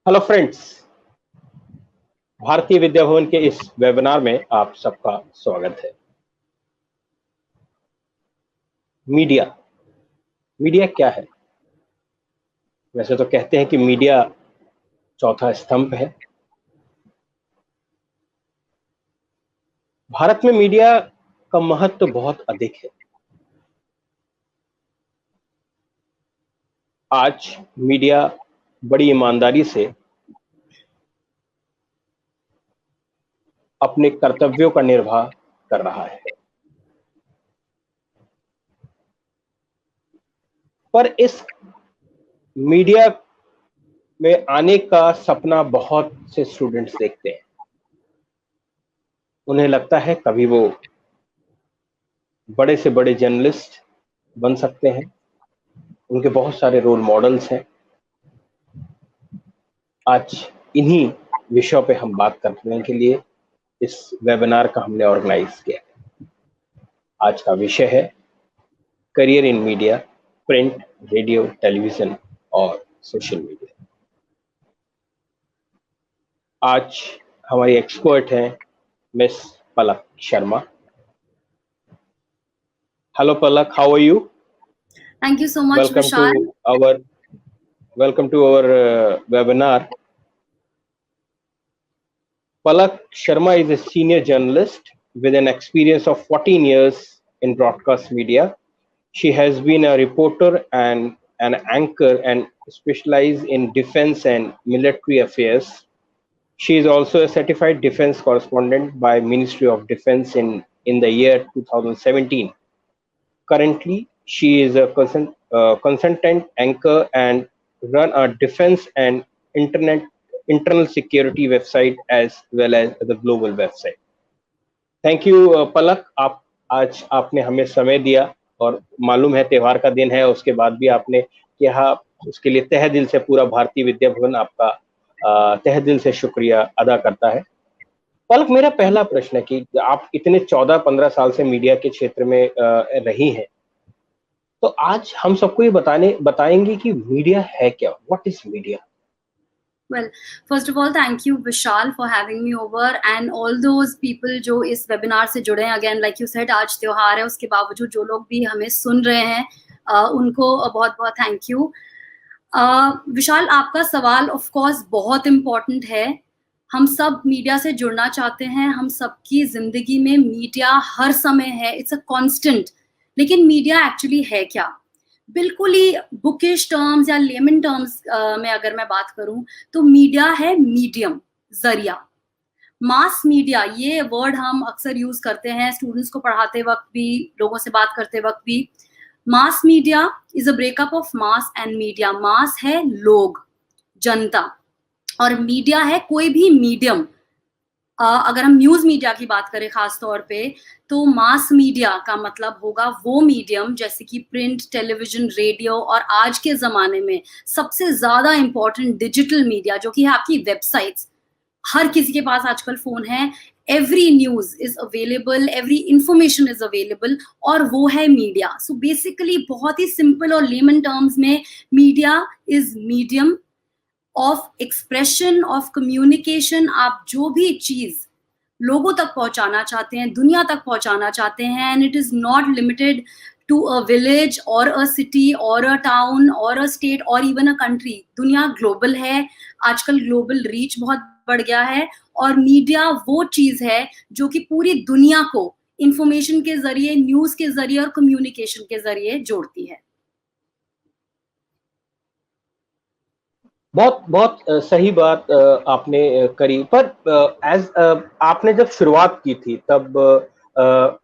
Hello friends. भारतीय विद्या भवन के इस वेबिनार में आप सबका स्वागत है। मीडिया मीडिया क्या है? वैसे तो कहते हैं कि मीडिया चौथा स्तंभ है। भारत में मीडिया का महत्व बहुत अधिक है। आज मीडिया बड़ी ईमानदारी से अपने कर्तव्यों का निर्वाह कर रहा है, पर इस मीडिया में आने का सपना बहुत से स्टूडेंट्स देखते हैं। उन्हें लगता है कभी वो बड़े से बड़े जर्नलिस्ट बन सकते हैं। उनके बहुत सारे रोल मॉडल्स हैं। आज इन्हीं विषयों पे हम बात करने के लिए इस वेबिनार का हमने ऑर्गेनाइज किया है। आज का विषय है career in media, print, radio, television और सोशल मीडिया। आज हमारी एक्सपर्ट हैं miss Palak Sharma. Hello Palak, how are you? Thank you so much, Welcome Vishal. to our webinar. Palak Sharma is a senior journalist with an experience of 14 years in broadcast media. She has been a reporter and an anchor and specialized in defense and military affairs. She is also a certified defense correspondent by Ministry of Defense in the year 2017. Currently, she is a consultant anchor and run a defense and internal security website as well as the global website. Thank you Palak, आप आज आपने हमें समय दिया और मालूम है त्योहार का दिन है, उसके बाद भी आपने यहाँ उसके लिए तहे दिल से पूरा भारतीय विद्या भवन आपका तहे दिल से शुक्रिया अदा करता है। पलक, मेरा पहला प्रश्न है कि आप इतने 14-15 साल से मीडिया के क्षेत्र में रही हैं, तो आज हम सबको ये बताएंगे कि मीडिया है क्या? What is media? Well, first of all, thank you, Vishal, for having me over and all those people जो इस वेबिनार से जुड़े हैं। Again, like you said, आज त्योहार है, उसके बावजूद जो लोग भी हमें सुन रहे हैं उनको बहुत बहुत थैंक यू। विशाल, आपका सवाल ऑफ कोर्स बहुत इम्पोर्टेंट है। हम सब मीडिया से जुड़ना चाहते हैं, हम सबकी जिंदगी में मीडिया हर समय है, इट्स अ कांस्टेंट। लेकिन मीडिया एक्चुअली है क्या? बिल्कुल ही बुकिश टर्म्स या लेमन टर्म्स में अगर मैं बात करूं तो मीडिया है मीडियम, जरिया। मास मीडिया ये वर्ड हम अक्सर यूज करते हैं, स्टूडेंट्स को पढ़ाते वक्त भी, लोगों से बात करते वक्त भी। Mass media is a breakup of mass and media. Mass है लोग, जनता, और मीडिया है कोई भी मीडियम। अगर हम न्यूज मीडिया की बात करें खास तौर पे, तो मास मीडिया का मतलब होगा वो मीडियम जैसे कि प्रिंट, टेलीविजन, रेडियो, और आज के जमाने में सबसे ज्यादा इंपॉर्टेंट डिजिटल मीडिया जो कि है आपकी वेबसाइट्स। हर किसी के पास आजकल फोन है, every news is available, every information is available, और वो है मीडिया। सो बेसिकली बहुत ही सिंपल और लेमन टर्म्स में media is medium of expression, of communication. आप जो भी चीज लोगों तक पहुंचाना चाहते हैं, दुनिया तक पहुंचाना चाहते हैं, and it is not limited to a village or a city or a town or a state or even a country. दुनिया ग्लोबल है, आजकल ग्लोबल रीच बहुत बढ़ गया है, और मीडिया वो चीज है जो कि पूरी दुनिया को इंफॉर्मेशन के जरिए, न्यूज के जरिए और कम्युनिकेशन के जरिए जोड़ती है। बहुत बहुत सही बात आपने करी, पर आपने जब शुरुआत की थी तब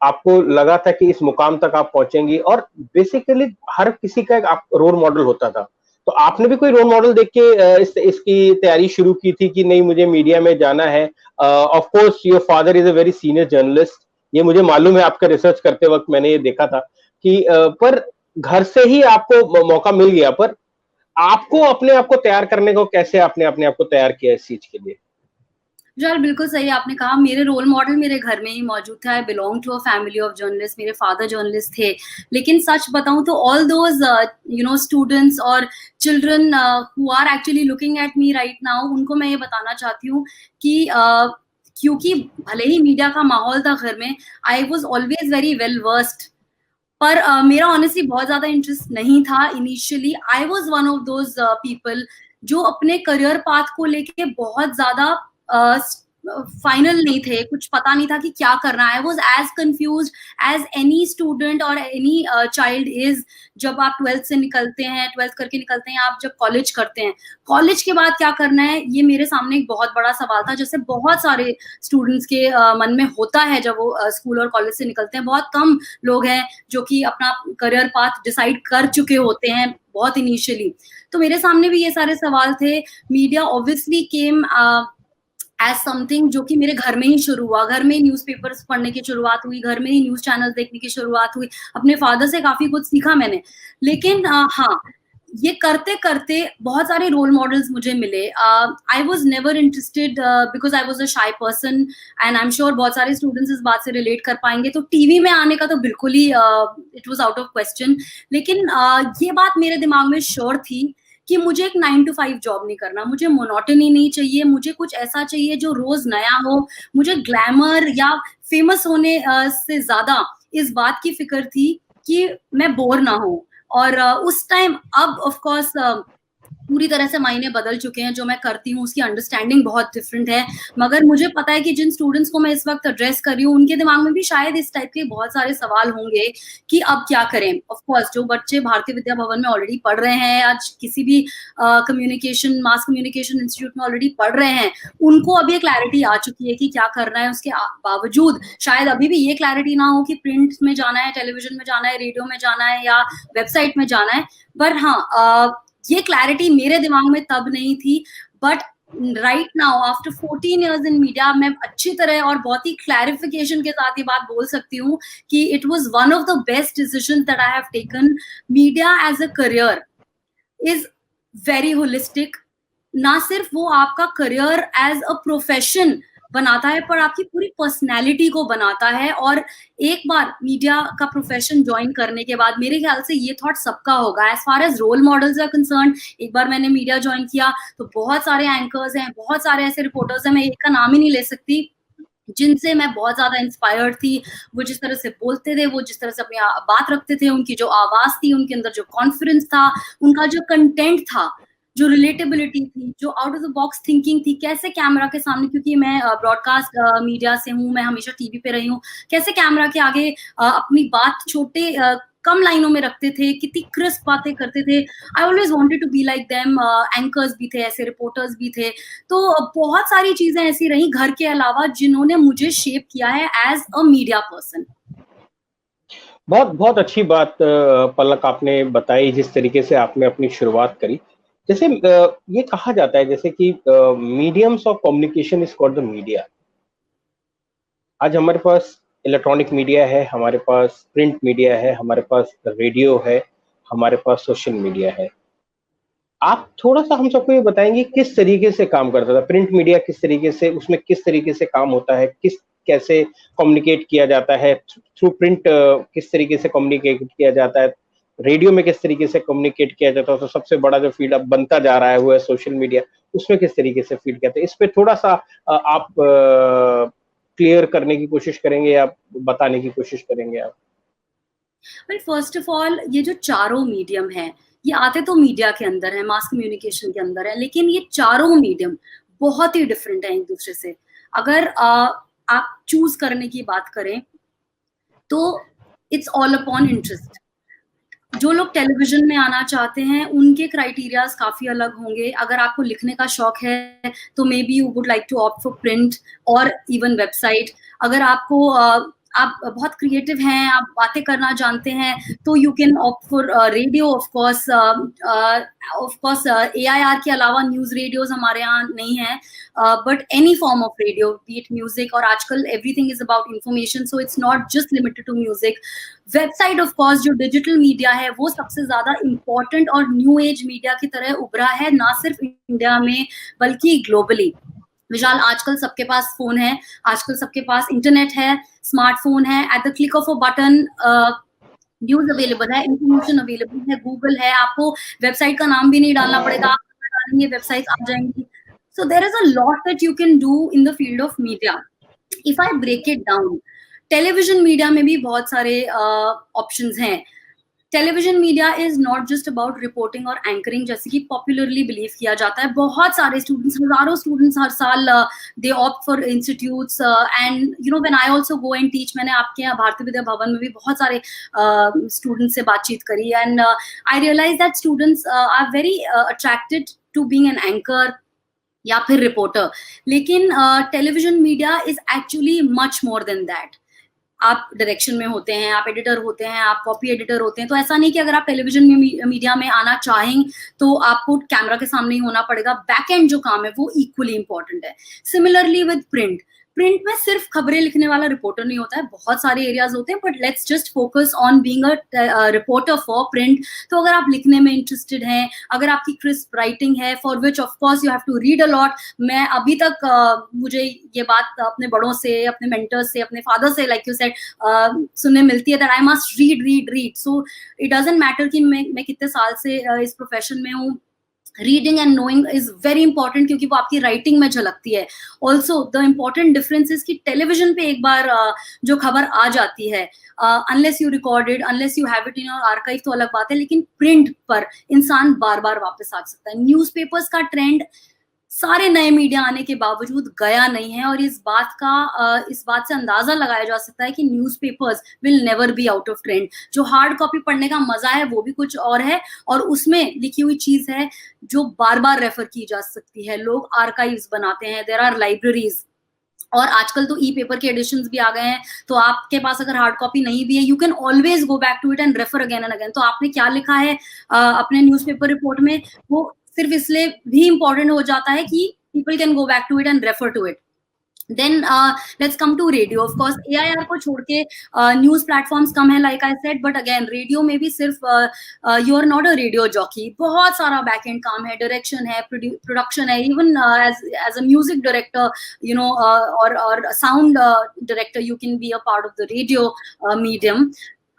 आपको लगा था कि इस मुकाम तक आप पहुंचेंगी, और बेसिकली हर किसी का एक रोल मॉडल होता था। तो आपने भी कोई रोल मॉडल देख के इसकी तैयारी शुरू की थी कि नहीं मुझे मीडिया में जाना है? Of course your father is a very senior journalist, ये मुझे मालूम है, आपका रिसर्च करते वक्त मैंने ये देखा था कि पर घर से ही आपको मौका मिल गया, पर आपको अपने आप को तैयार करने को कैसे आपने अपने आप को तैयार किया इस चीज के लिए? यार बिल्कुल सही आपने कहा, मेरे रोल मॉडल मेरे घर में ही मौजूद था। I belong to a family of journalist, मेरे फादर जर्नलिस्ट थे। लेकिन सच बताऊं तो ऑल दोज स्टूडेंट्स और children who are actually looking at me right now, उनको मैं ये बताना चाहती हूँ कि क्योंकि भले ही मीडिया का माहौल था घर में, I was always very well versed, पर मेरा ऑनेस्टली बहुत ज्यादा इंटरेस्ट नहीं था initially. I was one of those people जो अपने करियर पाथ को लेके बहुत ज्यादा फाइनल नहीं थे, कुछ पता नहीं था कि क्या करना है। I was as confuse as any student or any child is. जब आप 12th से निकलते हैं, 12th करके निकलते हैं, आप जब कॉलेज करते हैं, कॉलेज के बाद क्या करना है, ये मेरे सामने एक बहुत बड़ा सवाल था, जैसे बहुत सारे स्टूडेंट्स के मन में होता है जब वो स्कूल और कॉलेज से निकलते हैं। बहुत कम लोग हैं जो कि अपना करियर पाथ डिसाइड कर चुके होते हैं बहुत इनिशियली। तो मेरे सामने भी ये सारे सवाल थे। Media obviously came as something जो कि मेरे घर में ही शुरू हुआ। घर में ही न्यूज़पेपर्स पढ़ने की शुरुआत हुई, घर में ही न्यूज चैनल देखने की शुरुआत हुई। अपने फादर से काफी कुछ सीखा मैंने। लेकिन हाँ, ये करते करते बहुत सारे रोल मॉडल्स मुझे मिले। I was never interested because I was a शाई person, and I am sure बहुत सारे स्टूडेंट्स इस बात से रिलेट कर पाएंगे। तो टीवी में आने का तो बिल्कुल ही it was out of question. लेकिन ये बात मेरे दिमाग में श्योर थी कि मुझे एक 9 to 5 जॉब नहीं करना, मुझे मोनोटनी नहीं चाहिए, मुझे कुछ ऐसा चाहिए जो रोज नया हो। मुझे ग्लैमर या फेमस होने से ज्यादा इस बात की फिक्र थी कि मैं बोर ना हो। और उस टाइम, अब ऑफ कोर्स पूरी तरह से मायने बदल चुके हैं, जो मैं करती हूँ उसकी अंडरस्टैंडिंग बहुत डिफरेंट है। मगर मुझे पता है कि जिन स्टूडेंट्स को मैं इस वक्त एड्रेस कर रही हूँ, उनके दिमाग में भी शायद इस टाइप के बहुत सारे सवाल होंगे कि अब क्या करें। ऑफ कोर्स जो बच्चे भारतीय विद्या भवन में ऑलरेडी पढ़ रहे हैं, आज किसी भी कम्युनिकेशन, मास कम्युनिकेशन इंस्टीट्यूट में ऑलरेडी पढ़ रहे हैं, उनको अभी क्लैरिटी आ चुकी है कि क्या करना है। उसके बावजूद शायद अभी भी ये क्लैरिटी ना हो कि प्रिंट में जाना है, टेलीविजन में जाना है, रेडियो में जाना है या वेबसाइट में जाना है। पर हाँ, ये क्लैरिटी मेरे दिमाग में तब नहीं थी। But right now after 14 years in media, मैं अच्छी तरह और बहुत ही क्लैरिफिकेशन के साथ ये बात बोल सकती हूँ कि it was one of the best decision that I have taken. Media as a career is very holistic. ना सिर्फ वो आपका करियर एज अ प्रोफेशन बनाता है, पर आपकी पूरी पर्सनैलिटी को बनाता है। और एक बार मीडिया का प्रोफेशन ज्वाइन करने के बाद मेरे ख्याल से ये थॉट सबका होगा। As far as role models are concern, एक बार मैंने मीडिया ज्वाइन किया तो बहुत सारे एंकर्स हैं, बहुत सारे ऐसे रिपोर्टर्स हैं, मैं एक का नाम ही नहीं ले सकती, जिनसे मैं बहुत ज्यादा इंस्पायर्ड थी। वो जिस तरह से बोलते थे, वो जिस तरह से अपनी बात रखते थे, उनकी जो आवाज थी, उनके अंदर जो कॉन्फिडेंस था, उनका जो कंटेंट था, जो रिलेटेबिलिटी थी, जो out of the box thinking थी, कैसे कैमरा के सामने, क्योंकि मैं ब्रॉडकास्ट मीडिया से हूँ, मैं हमेशा टीवी पे रही हूँ, कैसे कैमरा के आगे अपनी बात छोटे कम लाइनों में रखते थे, कितनी क्रिस्प बातें करते थे। I always wanted to be like them. Anchors भी थे ऐसे, रिपोर्टर्स भी थे। तो बहुत सारी चीजें ऐसी रही घर के अलावा जिन्होंने मुझे शेप किया है एज अ मीडिया पर्सन। बहुत बहुत अच्छी बात पलक आपने बताई, जिस तरीके से आपने अपनी शुरुआत करी। जैसे ये कहा जाता है जैसे कि mediums of communication is called the media. आज हमारे पास इलेक्ट्रॉनिक मीडिया है, हमारे पास प्रिंट मीडिया है, हमारे पास रेडियो है, हमारे पास सोशल मीडिया है। आप थोड़ा सा हम सबको ये बताएंगे किस तरीके से काम करता था प्रिंट मीडिया, किस तरीके से, उसमें किस तरीके से काम होता है, कैसे कम्युनिकेट किया जाता है थ्रू प्रिंट, किस तरीके से कम्युनिकेट किया जाता है रेडियो में, किस तरीके से कम्युनिकेट किया जाता है। तो सबसे बड़ा जो फील्ड अब बनता जा रहा है वो है सोशल मीडिया, उसमें किस तरीके से फील्ड किया जाता है। इस पे थोड़ा सा आप क्लियर करने की कोशिश करेंगे या बताने की कोशिश करेंगे आप? वेल, फर्स्ट ऑफ ऑल, ये जो चारों मीडियम है, ये आते तो मीडिया के अंदर है, मास कम्युनिकेशन के अंदर है, लेकिन ये चारों मीडियम बहुत ही डिफरेंट है एक दूसरे से। अगर आप चूज करने की बात करें तो इट्स ऑल अपॉन इंटरेस्ट। जो लोग टेलीविजन में आना चाहते हैं उनके क्राइटेरियाज काफी अलग होंगे। अगर आपको लिखने का शौक है तो maybe you would like to opt for print or even website. अगर आपको आप बहुत क्रिएटिव हैं, आप बातें करना जानते हैं, तो you can opt for radio. Of course AIR के अलावा न्यूज रेडियोज हमारे यहाँ नहीं है, but any form of radio, be it music, और आजकल everything is about information, so it's not just limited to music. Website of course जो digital media है वो सबसे ज्यादा इंपॉर्टेंट और न्यू एज मीडिया की तरह उभरा है, ना सिर्फ इंडिया में बल्कि ग्लोबली। विशाल, आजकल सबके पास फोन है, आजकल सबके पास इंटरनेट है, स्मार्टफोन है, at the click of a button news available है, इंफॉर्मेशन अवेलेबल है, गूगल है, आपको वेबसाइट का नाम भी नहीं डालना पड़ेगा, आप डालेंगे वेबसाइट आ जाएंगी. So there is a lot that you can do in the field of media. If I break it down, television media में भी बहुत सारे ऑप्शंस हैं. Television media is not just about reporting और एंकरिंग जैसे कि पॉपुलरली बिलीव किया जाता है. बहुत सारे स्टूडेंट्स, हजारों स्टूडेंट्स हर साल दे opt for institutes and you know when I also go and teach. मैंने आपके यहाँ भारतीय विद्या भवन में भी बहुत सारे स्टूडेंट्स से बातचीत करी and I realize that students are very attracted to being an anchor या फिर रिपोर्टर. लेकिन television media is actually much more than that. आप डायरेक्शन में होते हैं, आप एडिटर होते हैं, आप कॉपी एडिटर होते हैं. तो ऐसा नहीं कि अगर आप टेलीविजन मीडिया में आना चाहें तो आपको कैमरा के सामने ही होना पड़ेगा. बैक एंड जो काम है वो इक्वली इंपॉर्टेंट है. सिमिलरली विद प्रिंट, प्रिंट में सिर्फ खबरें लिखने वाला रिपोर्टर नहीं होता है, बहुत सारे एरियाज होते हैं, but let's just focus on being a reporter for print. तो अगर आप लिखने में इंटरेस्टेड हैं, अगर आपकी क्रिस्प राइटिंग है, for which of course you have to read a lot. मैं अभी तक मुझे ये बात अपने बड़ों से, अपने मेंटर्स से, अपने फादर से, लाइक यू सेड, सुनने मिलती है that I must read read read. So it doesn't matter कि मैं कितने साल से इस प्रोफेशन में हूँ. Reading and knowing is very important क्योंकि वो आपकी राइटिंग में झलकती है. Also the important difference is कि टेलीविजन पे एक बार जो खबर आ जाती है, unless you recorded, unless you have it in your archive तो अलग बात है, लेकिन प्रिंट पर इंसान बार बार वापस आ सकता है. न्यूज़पेपर्स का ट्रेंड सारे नए मीडिया आने के बावजूद गया नहीं है और इस बात से अंदाजा लगाया जा सकता है कि newspapers will never be out of trend. जो हार्ड कॉपी पढ़ने का मजा है वो भी कुछ और है और उसमें लिखी हुई चीज है जो बार बार रेफर की जा सकती है. लोग आर्काइव्स बनाते हैं, देयर आर लाइब्रेरीज, और आजकल तो ई पेपर के एडिशंस भी आ गए हैं. तो आपके पास अगर हार्ड कॉपी नहीं भी है, you can always go back to it and refer again and again. तो आपने क्या लिखा है अपने न्यूज़पेपर रिपोर्ट में, वो सिर्फ इसलिए भी इंपॉर्टेंट हो जाता है कि people can go back to it and refer to it. Then let's come to radio. Of course AIR को छोड़ के news platforms कम है, like I said, but again radio में भी सिर्फ you are not a radio jockey. बहुत सारा back end काम है, direction है, production है, even as a music director, you know, or sound director, you can be a part of the radio medium.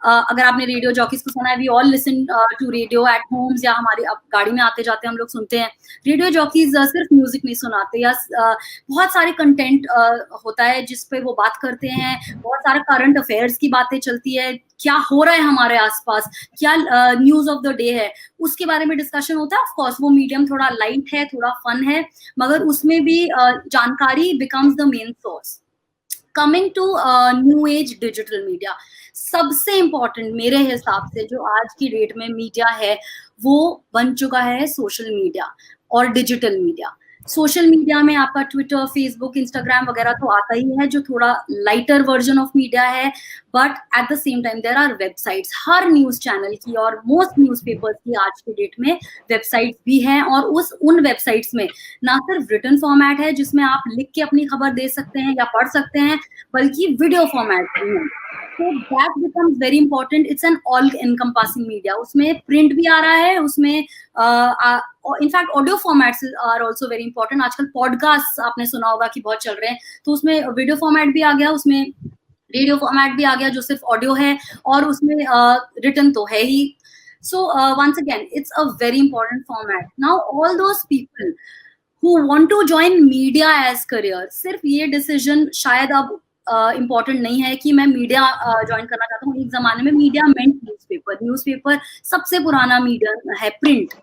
अगर आपने रेडियो जॉकीज को सुना है, we all listen to radio at homes या हमारे गाड़ी में आते जाते हम लोग सुनते हैं. रेडियो जॉकीज सिर्फ म्यूजिक नहीं सुनाते, या बहुत सारे कंटेंट होता है जिस पे वो बात करते हैं. बहुत सारा करंट अफेयर्स की बातें चलती है, क्या हो रहा है हमारे आसपास, क्या न्यूज ऑफ द डे है, उसके बारे में डिस्कशन होता है. ऑफ कोर्स वो मीडियम थोड़ा लाइट है, थोड़ा फन है, मगर उसमें भी जानकारी becomes the main source. Coming to new age digital media, सबसे इंपॉर्टेंट मेरे हिसाब से जो आज की डेट में मीडिया है वो बन चुका है सोशल मीडिया और डिजिटल मीडिया. सोशल मीडिया में आपका ट्विटर, फेसबुक, इंस्टाग्राम वगैरह तो आता ही है जो थोड़ा लाइटर वर्जन ऑफ मीडिया है, but at the same time there are websites. हर न्यूज चैनल की और मोस्ट न्यूज़पेपर्स की आज की डेट में वेबसाइट्स भी हैं, और उन वेबसाइट्स में ना सिर्फ रिटन फॉर्मेट है जिसमें आप लिख के अपनी खबर दे सकते हैं या पढ़ सकते हैं, बल्कि वीडियो फॉर्मेट भी है. So that becomes very important. It's an all-encompassing media. उसमें print भी आ रहा है, उसमें in fact audio formats are also very important. आजकल podcasts आपने सुना होगा कि बहुत चल रहे हैं, तो उसमें वीडियो फॉर्मेट भी आ गया, उसमें रेडियो फॉर्मेट भी आ गया जो सिर्फ ऑडियो है, और उसमें रिटन तो है ही. So once again, it's a very important format. Now all those people who want to join media as career, सिर्फ ये decision शायद अब इम्पोर्टेंट नहीं है कि मैं मीडिया ज्वाइन करना चाहता हूँ. एक जमाने में मीडिया मेंट न्यूज़पेपर सबसे पुराना मीडिया है प्रिंट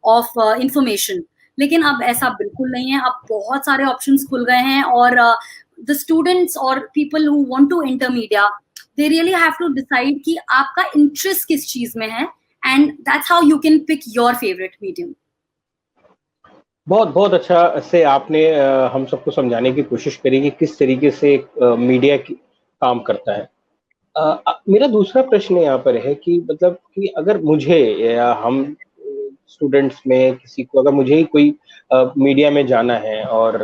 ऑफ इंफॉर्मेशन, लेकिन अब ऐसा बिल्कुल नहीं है. अब बहुत सारे ऑप्शंस खुल गए हैं, और द स्टूडेंट्स और people who want to enter media, they really have to decide कि आपका इंटरेस्ट किस चीज में है, and that's how you can pick your favourite medium. बहुत बहुत अच्छा से आपने हम सबको समझाने की कोशिश करी कि किस तरीके से मीडिया काम करता है. मेरा दूसरा प्रश्न यहाँ पर है कि मतलब कि अगर मुझे या हम स्टूडेंट्स में किसी को, अगर मुझे ही कोई मीडिया में जाना है और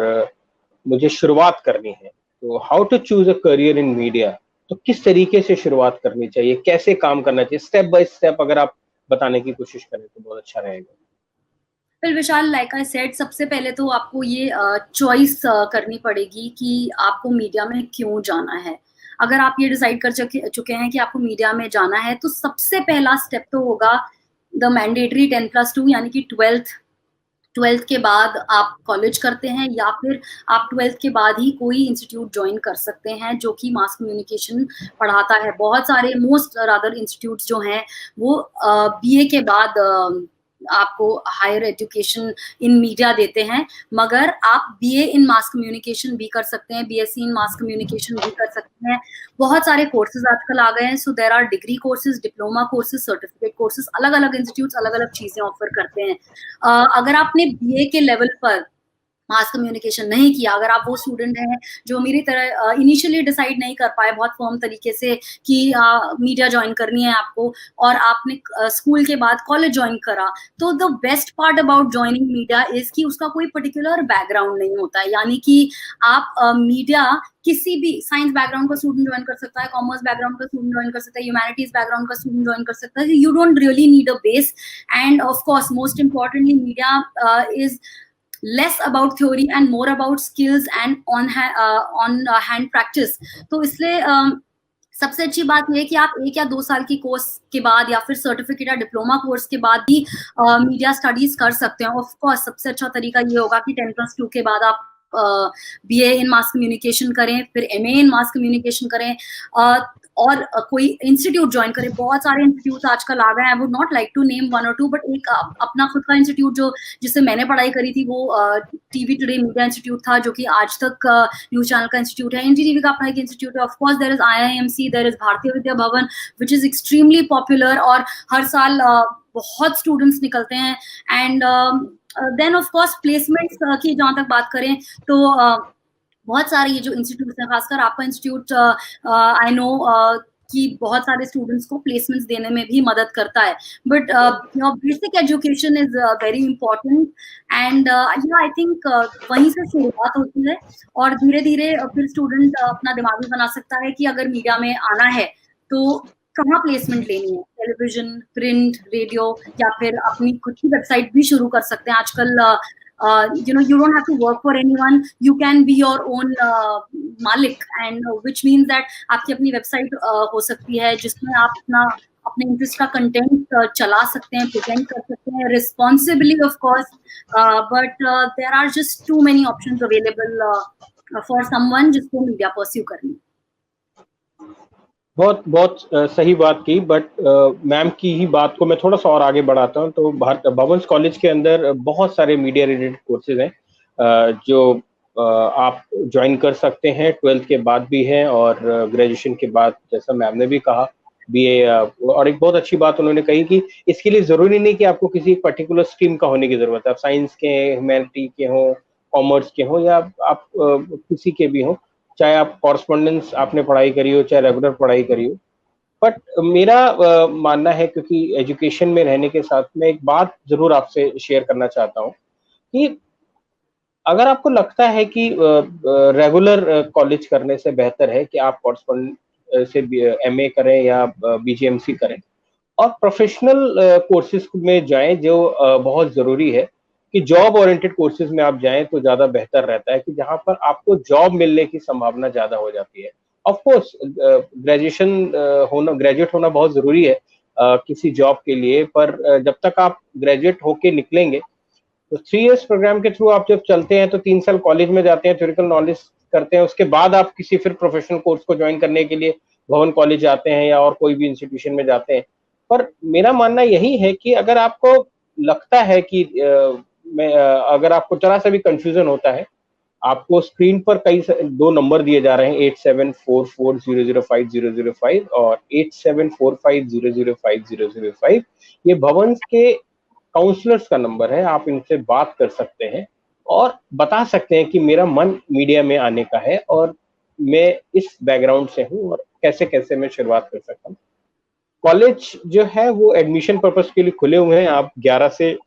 मुझे शुरुआत करनी है, तो how to choose a career in media, तो किस तरीके से शुरुआत करनी चाहिए, कैसे काम करना चाहिए, स्टेप बाय स्टेप अगर आप बताने की कोशिश करें तो बहुत अच्छा रहेगा. Well Vishal, like I said, सबसे पहले तो आपको ये चॉइस करनी पड़ेगी कि आपको मीडिया में क्यों जाना है। अगर आप ये डिसाइड कर चुके हैं कि आपको मीडिया में जाना है, तो सबसे पहला स्टेप तो होगा द मैंडेटरी 10+2, यानी कि 12th के बाद आप कॉलेज करते हैं, या फिर आप 12th के बाद ही कोई इंस्टीट्यूट ज्वाइन कर सकते हैं जो कि मास कम्युनिकेशन पढ़ाता है। बहुत सारे मोस्ट रादर इंस्टीट्यूट्स जो हैं वो बीए के बाद आपको हायर एजुकेशन इन मीडिया देते हैं, मगर आप बीए इन मास कम्युनिकेशन भी कर सकते हैं, बीएससी इन मास कम्युनिकेशन भी कर सकते हैं। बहुत सारे कोर्सेज आजकल आ गए हैं, so there are degree courses, diploma courses, certificate courses, अलग अलग इंस्टीट्यूट्स अलग अलग चीजें ऑफर करते हैं। अगर आपने बीए के लेवल पर मास कम्युनिकेशन नहीं किया, अगर आप वो स्टूडेंट हैं जो मेरी तरह इनिशियली डिसाइड नहीं कर पाए बहुत फर्म तरीके से कि मीडिया ज्वाइन करनी है आपको, और आपने स्कूल के बाद कॉलेज ज्वाइन करा, तो the best part about joining media is कि उसका कोई पर्टिकुलर बैकग्राउंड नहीं होता है। यानी कि आप मीडिया किसी भी साइंस बैकग्राउंड का स्टूडेंट ज्वाइन कर सकता है, कॉमर्स बैकग्राउंड का स्टूडेंट ज्वाइन कर सकता है, ह्यूमैनिटीज बैकग्राउंड का स्टूडेंट ज्वाइन कर सकता है। You don't really need a base, end of course most importantly media is less about theory and more about skills and on hand practice। तो इसलिए सबसे अच्छी बात यह है कि आप 1 या 2 साल की कोर्स के बाद या फिर सर्टिफिकेट या डिप्लोमा कोर्स के बाद भी मीडिया स्टडीज कर सकते हैं। ऑफ कोर्स सबसे अच्छा तरीका ये होगा कि 10+2 के बाद आप बीए इन मास कम्युनिकेशन करें, फिर एमए इन मास कम्युनिकेशन करें, और कोई इंस्टीट्यूट ज्वाइन करें। बहुत सारे इंस्टीट्यूट आजकल आ गए हैं, I would not like to name 1 or 2, but एक अपना खुद का इंस्टीट्यूट जो जिससे मैंने पढ़ाई करी थी वो टीवी टुडे मीडिया इंस्टीट्यूट था, जो कि आज तक न्यूज चैनल का इंस्टीट्यूट है। एनडीटीवी का अपना एक इंस्टीट्यूट है। Of course there is IIMC, there is Bharatiya Vidya भवन विच इज एक्सट्रीमली पॉपुलर, और हर साल बहुत स्टूडेंट्स निकलते हैं। And then of course placements की जहाँ तक बात करें तो बहुत सारे ये जो इंस्टीट्यूट हैं, खासकर आपका इंस्टीट्यूट आई नो कि बहुत सारे स्टूडेंट्स को प्लेसमेंट्स देने में भी मदद करता है। But basic education is very important, and I think वहीं से शुरुआत होती है, और धीरे धीरे फिर स्टूडेंट अपना दिमाग भी बना सकता है कि अगर मीडिया में आना है तो कहाँ प्लेसमेंट लेनी है, टेलीविजन, प्रिंट, रेडियो, या फिर अपनी खुद की वेबसाइट भी शुरू कर सकते हैं। आजकल you don't have to work for anyone, you can be your own malik, and which means that आपकी अपनी वेबसाइट हो सकती है जिसमें आप अपने इंटरेस्ट का कंटेंट चला सकते हैं, प्रेजेंट कर सकते हैं responsibly of course, but there are just too many options available for someone जिसको मीडिया परस्यू करनी। बहुत सही बात की, बट मैम की ही बात को मैं थोड़ा सा और आगे बढ़ाता हूँ। तो भवंस कॉलेज के अंदर बहुत सारे मीडिया रिलेटेड कोर्सेज हैं जो आप ज्वाइन कर सकते हैं। 12th के बाद भी हैं और ग्रेजुएशन के बाद, जैसा मैम ने भी कहा, बीए। और एक बहुत अच्छी बात उन्होंने कही कि इसके लिए जरूरी नहीं कि आपको किसी पर्टिकुलर स्ट्रीम का होने की जरूरत है। आप साइंस के, ह्यूमैनिटी के हों, कॉमर्स के हों, या आप किसी के भी हों, चाहे आप कॉरस्पॉन्डेंस आपने पढ़ाई करी हो, चाहे रेगुलर पढ़ाई करी हो। बट मेरा मानना है, क्योंकि एजुकेशन में रहने के साथ में एक बात जरूर आपसे शेयर करना चाहता हूँ कि अगर आपको लगता है कि रेगुलर कॉलेज करने से बेहतर है कि आप कॉरस्पॉन्डेंट से एमए करें या बीजीएमसी करें और प्रोफेशनल कोर्सेज में जाएं, जो बहुत जरूरी है कि जॉब ओरिएंटेड कोर्सेज में आप जाएं तो ज्यादा बेहतर रहता है, कि जहां पर आपको जॉब मिलने की संभावना ज्यादा हो जाती है। ऑफ कोर्स ग्रेजुएट होना बहुत जरूरी है किसी जॉब के लिए, पर जब तक आप ग्रेजुएट होके निकलेंगे तो 3 years प्रोग्राम के थ्रू आप जब चलते हैं तो 3 साल कॉलेज में जाते हैं, थ्योरिटिकल नॉलेज करते हैं, उसके बाद आप किसी फिर प्रोफेशनल कोर्स को ज्वाइन करने के लिए भवन कॉलेज जाते हैं या और कोई भी इंस्टीट्यूशन में जाते हैं। पर मेरा मानना यही है कि अगर आपको लगता है कि अगर आपको जरा सा भी कंफ्यूजन होता है, आपको स्क्रीन पर 2 नंबर दिए जा रहे हैं, 8744005005 और 8745005005। ये भवन के काउंसलर्स का नंबर है। आप इनसे बात कर सकते हैं और बता सकते हैं कि मेरा मन मीडिया में आने का है और मैं इस बैकग्राउंड से हूँ और कैसे कैसे मैं शुरुआत कर सकता हूँ। कॉलेज जो है वो एडमिशन पर्पस के लिए खुले हुए हैं। आप 11 से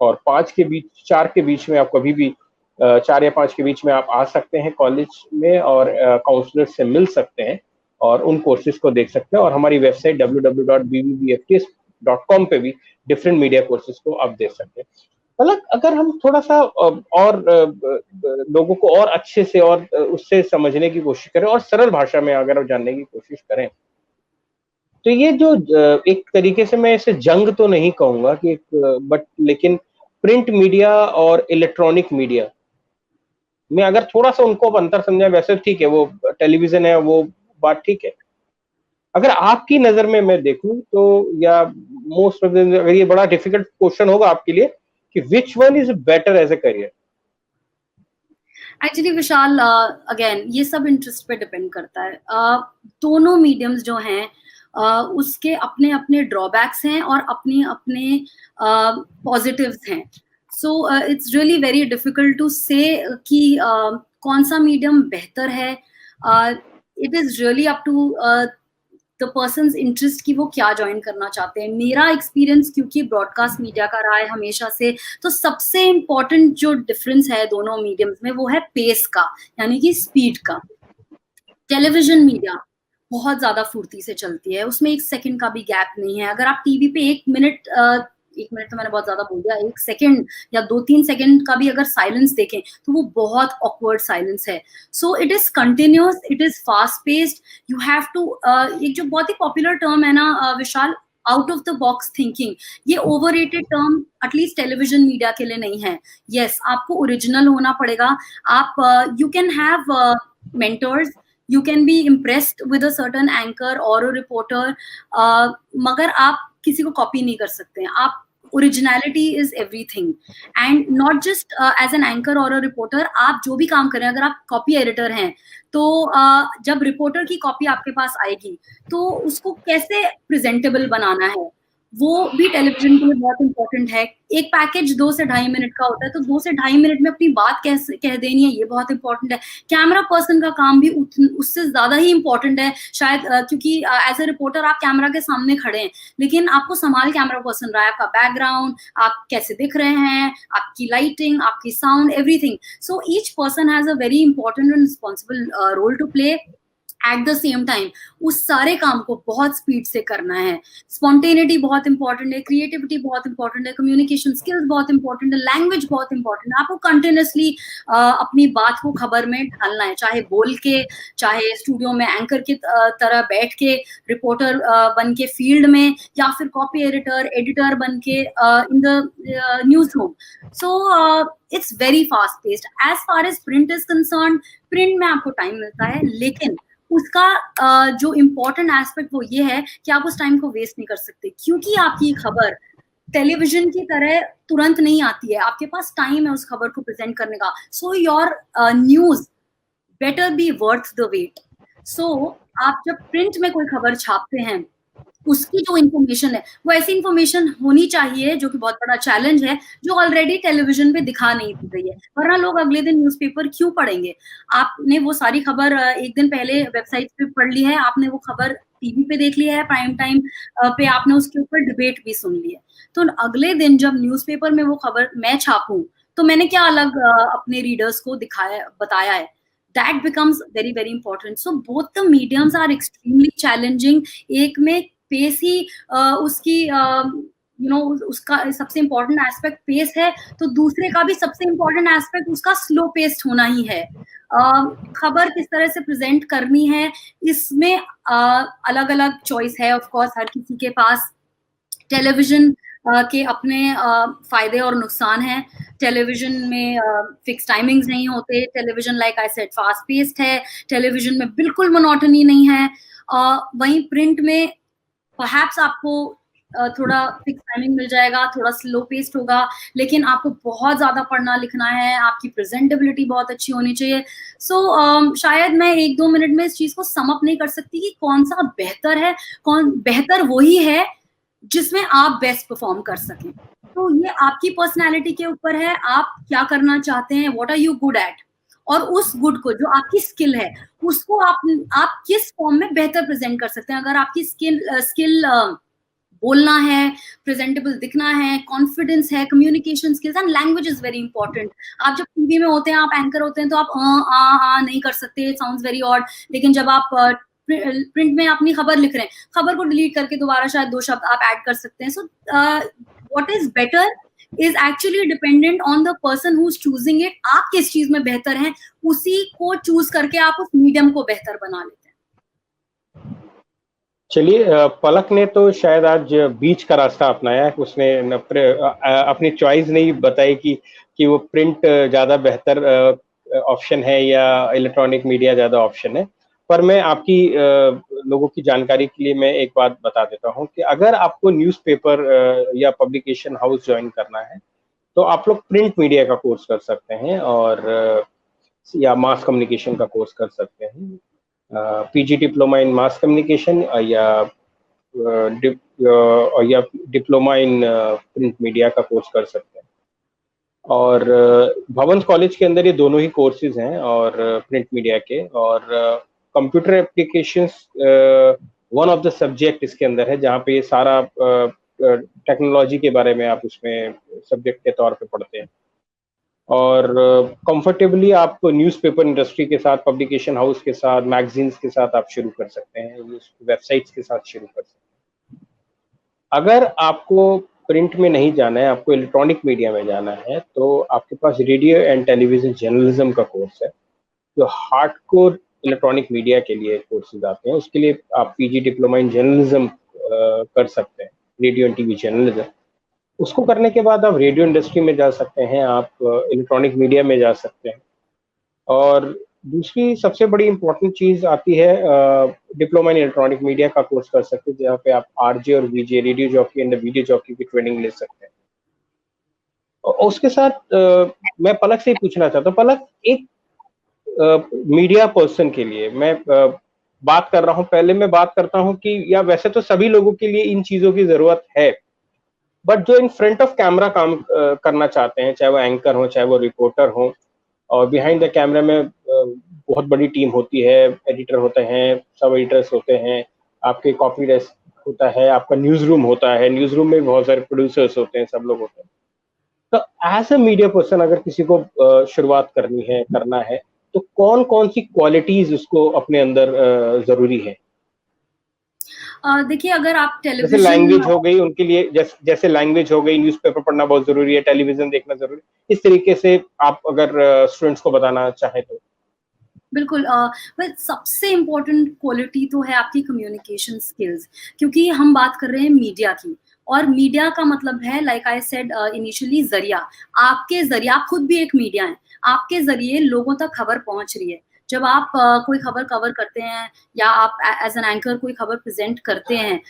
और 5 के बीच, 4 के बीच में आप कभी भी 4 या 5 के बीच में आप आ सकते हैं कॉलेज में और काउंसलर से मिल सकते हैं और उन कोर्सेज को देख सकते हैं। और हमारी वेबसाइट www.bbbfts.com पे भी डिफरेंट मीडिया कोर्सेज को आप देख सकते हैं। मतलब अगर हम थोड़ा सा और लोगों को और अच्छे से और उससे समझने की कोशिश करें और सरल भाषा में अगर हम जानने की कोशिश करें, तो ये जो एक तरीके से मैं इसे जंग तो नहीं कहूंगा कि बट लेकिन प्रिंट मीडिया और इलेक्ट्रॉनिक मीडिया में अगर थोड़ा सा उनको अंतर समझा, वैसे ठीक है वो टेलीविजन है वो बात ठीक है, अगर आपकी नजर में मैं देखूं तो, या मोस्ट ऑफ द, अगर ये बड़ा डिफिकल्ट क्वेश्चन होगा आपके लिए कि which one is better as a career? Actually Vishal, again ये सब इंटरेस्ट पे डिपेंड करता है। दोनों मीडियम्स जो हैं उसके अपने अपने ड्रॉबैक्स हैं और अपने अपने पॉजिटिव्स हैं। So it's really very difficult to say कि कौन सा मीडियम बेहतर है। It is really up to the person's interest की वो क्या ज्वाइन करना चाहते हैं। मेरा एक्सपीरियंस क्योंकि ब्रॉडकास्ट मीडिया का रहा है हमेशा से, तो सबसे इम्पोर्टेंट जो डिफरेंस है दोनों मीडियम्स में वो है पेस का, यानी कि स्पीड का। टेलीविजन मीडिया बहुत ज्यादा फुर्ती से चलती है, उसमें 1 सेकंड का भी गैप नहीं है। अगर आप टीवी पे 1 मिनट, 1 मिनट तो मैंने बहुत ज्यादा बोल दिया, 1 सेकंड या 2-3 सेकंड का भी अगर साइलेंस देखें तो वो बहुत ऑकवर्ड साइलेंस है। So it is continuous, it is fast paced, you have to, एक जो बहुत ही पॉपुलर टर्म है ना Vishal, out of the box thinking, ये overrated term at least television media के लिए नहीं है। यस, आपको ओरिजिनल होना पड़ेगा। आप you can have mentors, you can be impressed with a certain anchor or a reporter, मगर आप किसी को कॉपी नहीं कर सकते हैं। आप originality is everything, and not just as an anchor or a reporter. आप जो भी काम करें, अगर आप कॉपी एडिटर हैं तो जब रिपोर्टर की कॉपी आपके पास आएगी तो उसको कैसे प्रेजेंटेबल बनाना है वो भी टेलीविजन के लिए बहुत इंपॉर्टेंट है। एक पैकेज 2 से 2.5 मिनट का होता है, तो 2 से 2.5 मिनट में अपनी बात कैसे कह देनी है, ये बहुत इंपॉर्टेंट है। कैमरा पर्सन का काम भी उससे ज्यादा ही इंपॉर्टेंट है शायद, क्योंकि एज ए रिपोर्टर आप कैमरा के सामने खड़े हैं, लेकिन आपको संभाल कैमरा पर्सन रहा है, आपका बैकग्राउंड, आप कैसे दिख रहे हैं, आपकी लाइटिंग, आपकी sound, everything. So each person has a very important and responsible role to play. At the same time उस सारे काम को बहुत स्पीड से करना है। स्पॉन्टेनिटी बहुत इंपॉर्टेंट है, क्रिएटिविटी बहुत इंपॉर्टेंट है, कम्युनिकेशन स्किल्स बहुत इंपॉर्टेंट है, लैंग्वेज बहुत इंपॉर्टेंट है। आपको कंटिन्यूसली अपनी बात को खबर में ढालना है, चाहे बोल के, चाहे स्टूडियो में एंकर की तरह बैठ के, रिपोर्टर बन के फील्ड में, या फिर कॉपी एडिटर बन के in the newsroom. So it's very fast paced. As far as print is concern, print में आपको टाइम मिलता है, लेकिन उसका जो इम्पोर्टेंट एस्पेक्ट वो ये है कि आप उस टाइम को वेस्ट नहीं कर सकते, क्योंकि आपकी खबर टेलीविजन की तरह तुरंत नहीं आती है, आपके पास टाइम है उस खबर को प्रेजेंट करने का। So your news better be worth the wait. So आप जब प्रिंट में कोई खबर छापते हैं, उसकी जो इन्फॉर्मेशन है वो ऐसी इन्फॉर्मेशन होनी चाहिए, जो कि बहुत बड़ा चैलेंज है, जो ऑलरेडी टेलीविजन पे दिखा नहीं दी गई है, वरना लोग अगले दिन न्यूज़पेपर क्यों पढ़ेंगे। आपने वो सारी खबर एक दिन पहले वेबसाइट पे पढ़ ली है, आपने वो खबर टीवी पे देख ली है, प्राइम टाइम पे आपने उसके ऊपर डिबेट भी सुन ली है, तो अगले दिन जब न्यूज़पेपर में वो खबर मैं छापूं तो मैंने क्या अलग अपने रीडर्स को दिखाया, बताया है। That becomes very very important. So both the mediums are extremely challenging. एक में पेस ही उसकी उसका सबसे इम्पोर्टेंट एस्पेक्ट पेस है, तो दूसरे का भी सबसे इम्पोर्टेंट एस्पेक्ट उसका स्लो पेस्ड होना ही है। खबर किस तरह से प्रेजेंट करनी है, इसमें अलग अलग चॉइस है ऑफ कोर्स हर किसी के पास। टेलीविजन के अपने फायदे और नुकसान हैं। टेलीविजन में फिक्स टाइमिंग्स नहीं होते, television like I said fast paced है, टेलीविजन में बिल्कुल मोनोटनी नहीं है। वहीं प्रिंट में परहैप्स आपको थोड़ा फिक्स टाइमिंग मिल जाएगा, थोड़ा स्लो पेस्ड होगा, लेकिन आपको बहुत ज्यादा पढ़ना लिखना है, आपकी प्रेजेंटेबिलिटी बहुत अच्छी होनी चाहिए। सो शायद मैं 1-2 मिनट में इस चीज को सम अप नहीं कर सकती कि कौन सा बेहतर है। बेहतर वही है जिसमें आप बेस्ट परफॉर्म कर सकें। तो ये आपकी पर्सनैलिटी के ऊपर है, आप क्या करना चाहते हैं, what are you good at, और उस गुड को, जो आपकी स्किल है, उसको आप किस फॉर्म में बेहतर प्रेजेंट कर सकते हैं। अगर आपकी स्किल बोलना है, प्रेजेंटेबल दिखना है, कॉन्फिडेंस है, communication skills and language is very important. आप जब टीवी में होते हैं, आप एंकर होते हैं, तो आप नहीं कर सकते, साउंड्स वेरी ऑड। लेकिन जब आप प्रिंट में अपनी खबर लिख रहे हैं, खबर को डिलीट करके दोबारा शायद 2 शब्द आप ऐड कर सकते हैं। So what is better is actually dependent on the person who's choosing it. आप किस चीज में बेहतर हैं, उसी को चूज करके आप उस मीडियम को बेहतर बना लेते हैं। चलिए, पलक ने तो शायद आज बीच का रास्ता अपनाया है। उसने अपनी चॉइस नहीं बताई कि वो प्रिंट ज्यादा बेहतर ऑप्शन है या इलेक्ट्रॉनिक मीडिया ज्यादा ऑप्शन है। पर मैं आपकी लोगों की जानकारी के लिए मैं एक बात बता देता हूं कि अगर आपको न्यूज़पेपर या पब्लिकेशन हाउस ज्वाइन करना है तो आप लोग प्रिंट मीडिया का कोर्स कर सकते हैं, और या मास कम्युनिकेशन का कोर्स कर सकते हैं। PG diploma in mass communication या डिप्लोमा इन प्रिंट मीडिया का कोर्स कर सकते हैं। और भवन कॉलेज के अंदर ये दोनों ही कोर्सेज हैं, और प्रिंट मीडिया के, और computer applications one of the subject इसके अंदर है, जहाँ पे ये सारा टेक्नोलॉजी के बारे में आप उसमें सब्जेक्ट के तौर पे पढ़ते हैं। और कंफर्टेबली आप न्यूज़पेपर इंडस्ट्री के साथ, पब्लिकेशन हाउस के साथ, मैगजीन्स के साथ आप शुरू कर सकते हैं, वेबसाइट्स के साथ शुरू कर सकते हैं। अगर आपको प्रिंट में नहीं जाना है, आपको इलेक्ट्रॉनिक मीडिया में जाना है, तो आपके पास रेडियो एंड टेलीविजन जर्नलिज्म का कोर्स है, जो हार्डकोर इलेक्ट्रॉनिक मीडिया के लिए कोर्सेज आते हैं। उसके लिए आप पीजी डिप्लोमा इन जर्नलिज्म कर सकते हैं, रेडियो एंड टीवी जर्नलिज्म। उसको करने के बाद आप रेडियो इंडस्ट्री में जा सकते हैं, आप इलेक्ट्रॉनिक मीडिया में जा सकते हैं। और दूसरी सबसे बड़ी इंपॉर्टेंट चीज आती है, डिप्लोमा इन इलेक्ट्रॉनिक मीडिया का कोर्स कर सकते हैं, जहाँ पे आप आरजे और VJ, radio jockey and video jockey की ट्रेनिंग ले सकते हैं। और उसके साथ मैं पलक से ही पूछना चाहता हूँ, पलक, एक मीडिया पर्सन के लिए मैं बात कर रहा हूँ, पहले मैं बात करता हूँ कि या वैसे तो सभी लोगों के लिए इन चीजों की जरूरत है, बट जो इन फ्रंट ऑफ कैमरा काम करना चाहते हैं, चाहे वो एंकर हो, चाहे वो रिपोर्टर हो, और बिहाइंड द कैमरा में बहुत बड़ी टीम होती है, एडिटर होते हैं, सब एडिटर्स होते हैं, आपके कॉपी डेस्क होता है, आपका न्यूज रूम होता है, न्यूज रूम में बहुत सारे प्रोड्यूसर्स होते हैं, सब लोग होते हैं। तो एज ए मीडिया पर्सन अगर किसी को शुरुआत करना है तो कौन कौन सी क्वालिटीज उसको अपने अंदर जरूरी है? देखिए, अगर आप जैसे टेलीविजन, लैंग्वेज हो गई उनके लिए, जैसे लैंग्वेज हो गई, न्यूज़पेपर पढ़ना बहुत जरूरी है, टेलीविजन देखना जरूरी है, इस तरीके से आप अगर स्टूडेंट्स को बताना चाहे तो। बिल्कुल। सबसे इम्पोर्टेंट क्वालिटी तो है आपकी कम्युनिकेशन स्किल्स, क्योंकि हम बात कर रहे हैं मीडिया की, और मीडिया का मतलब है, लाइक आई सेड इनिशियली, जरिया। आपके जरिए, आप खुद भी एक मीडिया हैं, आपके जरिए लोगों तक खबर पहुंच रही है। जब आप कोई खबर कवर करते हैं, या आप एज एन एंकर कोई खबर प्रेजेंट करते हैं,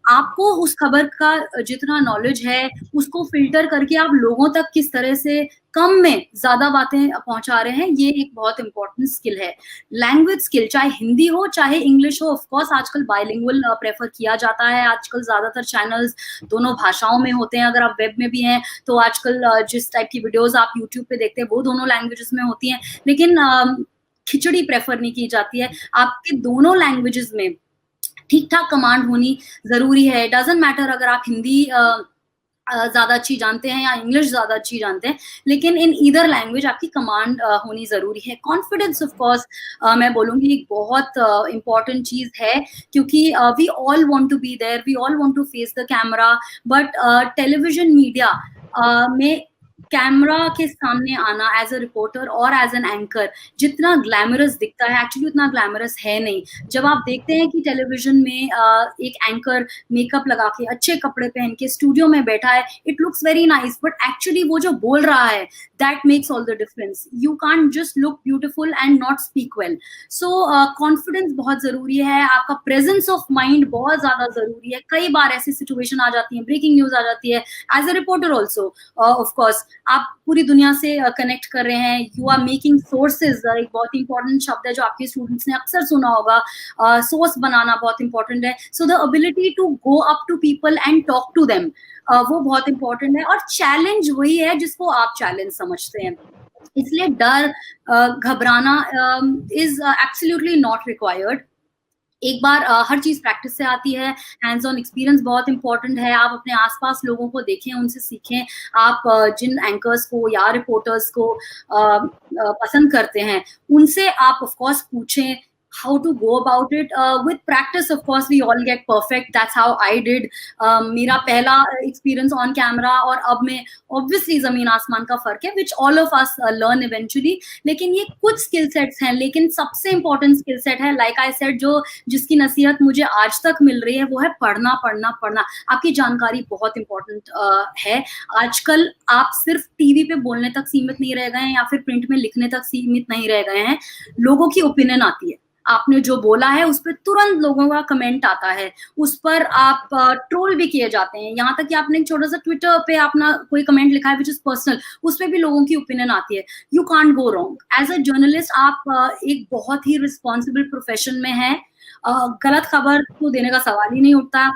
आपको उस खबर का जितना नॉलेज है उसको फिल्टर करके आप लोगों तक किस तरह से कम में ज्यादा बातें पहुंचा रहे हैं, ये एक बहुत इंपॉर्टेंट स्किल है। लैंग्वेज स्किल, चाहे हिंदी हो चाहे इंग्लिश हो, ऑफ कोर्स आजकल बाइलिंगुअल प्रेफर किया जाता है। आजकल ज्यादातर चैनल्स दोनों भाषाओं में होते हैं। अगर आप वेब में भी हैं तो आजकल जिस टाइप की वीडियोस आप यूट्यूब पे देखते हैं वो दोनों लैंग्वेजेस में होती हैं, लेकिन खिचड़ी प्रेफर नहीं की जाती है। आपके दोनों लैंग्वेजेस में ठीक ठाक कमांड होनी जरूरी है। डजंट मैटर अगर आप हिंदी ज्यादा अच्छी जानते हैं या इंग्लिश ज्यादा अच्छी जानते हैं, लेकिन इन ईदर लैंग्वेज आपकी कमांड होनी जरूरी है। कॉन्फिडेंस ऑफ कोर्स मैं बोलूंगी एक बहुत इंपॉर्टेंट चीज है, क्योंकि we all want to be there, we all want to face the camera, but television media में कैमरा के सामने आना as a reporter or as an anchor जितना ग्लैमरस दिखता है, एक्चुअली उतना ग्लैमरस है नहीं। जब आप देखते हैं कि टेलीविजन में एक एंकर मेकअप लगा के, अच्छे कपड़े पहन के स्टूडियो में बैठा है, it looks very nice, but actually वो जो बोल रहा है that makes all the difference. You can't just look beautiful and not speak well. So confidence बहुत जरूरी है, आपका प्रेजेंस ऑफ माइंड बहुत ज्यादा जरूरी है। कई बार ऐसी सिचुएशन आ जाती है, ब्रेकिंग न्यूज आ जाती है, as a reporter also of course आप पूरी दुनिया से कनेक्ट कर रहे हैं, यू आर मेकिंग सोर्सेज। एक बहुत इंपॉर्टेंट शब्द है जो आपके स्टूडेंट्स ने अक्सर सुना होगा, सोर्स बनाना बहुत इंपॉर्टेंट है। So the ability to go up to people and talk to them, वो बहुत इंपॉर्टेंट है। और चैलेंज वही है जिसको आप चैलेंज समझते हैं, इसलिए डर घबराना इज एब्सोल्युटली नॉट रिक्वायर्ड। एक बार हर चीज प्रैक्टिस से आती है, हैंड्स ऑन एक्सपीरियंस बहुत इंपॉर्टेंट है। आप अपने आसपास लोगों को देखें, उनसे सीखें। आप जिन एंकर्स को या रिपोर्टर्स को पसंद करते हैं उनसे आप ऑफ कोर्स पूछें, how to go about it. With practice, of course, we all get perfect. That's how I did. मेरा पहला experience on camera और अब में obviously ज़मीन आसमान का फर्क है, which all of us learn eventually. लेकिन ये कुछ skill sets हैं, लेकिन सबसे important skill set है, like I said, जिसकी नसीहत मुझे आज तक मिल रही है, वो है पढ़ना पढ़ना पढ़ना. आपकी जानकारी बहुत important है. आजकल आप सिर्फ टीवी पे बोलने तक सीमित नहीं रह गए हैं या फिर प्रिंट में लिखने तक सीमित नहीं रह गए हैं. लोगों की ओपिनियन आती है, आपने जो बोला है उस पर तुरंत लोगों का कमेंट आता है, उस पर आप ट्रोल भी किए जाते हैं. यहाँ तक कि आपने एक छोटा सा ट्विटर पे अपना कोई कमेंट लिखा है विच इज पर्सनल, उस पर भी लोगों की ओपिनियन आती है. You can't go wrong as a journalist. आप एक बहुत ही रिस्पॉन्सिबल प्रोफेशन में है. गलत खबर तो देने का सवाल ही नहीं उठता.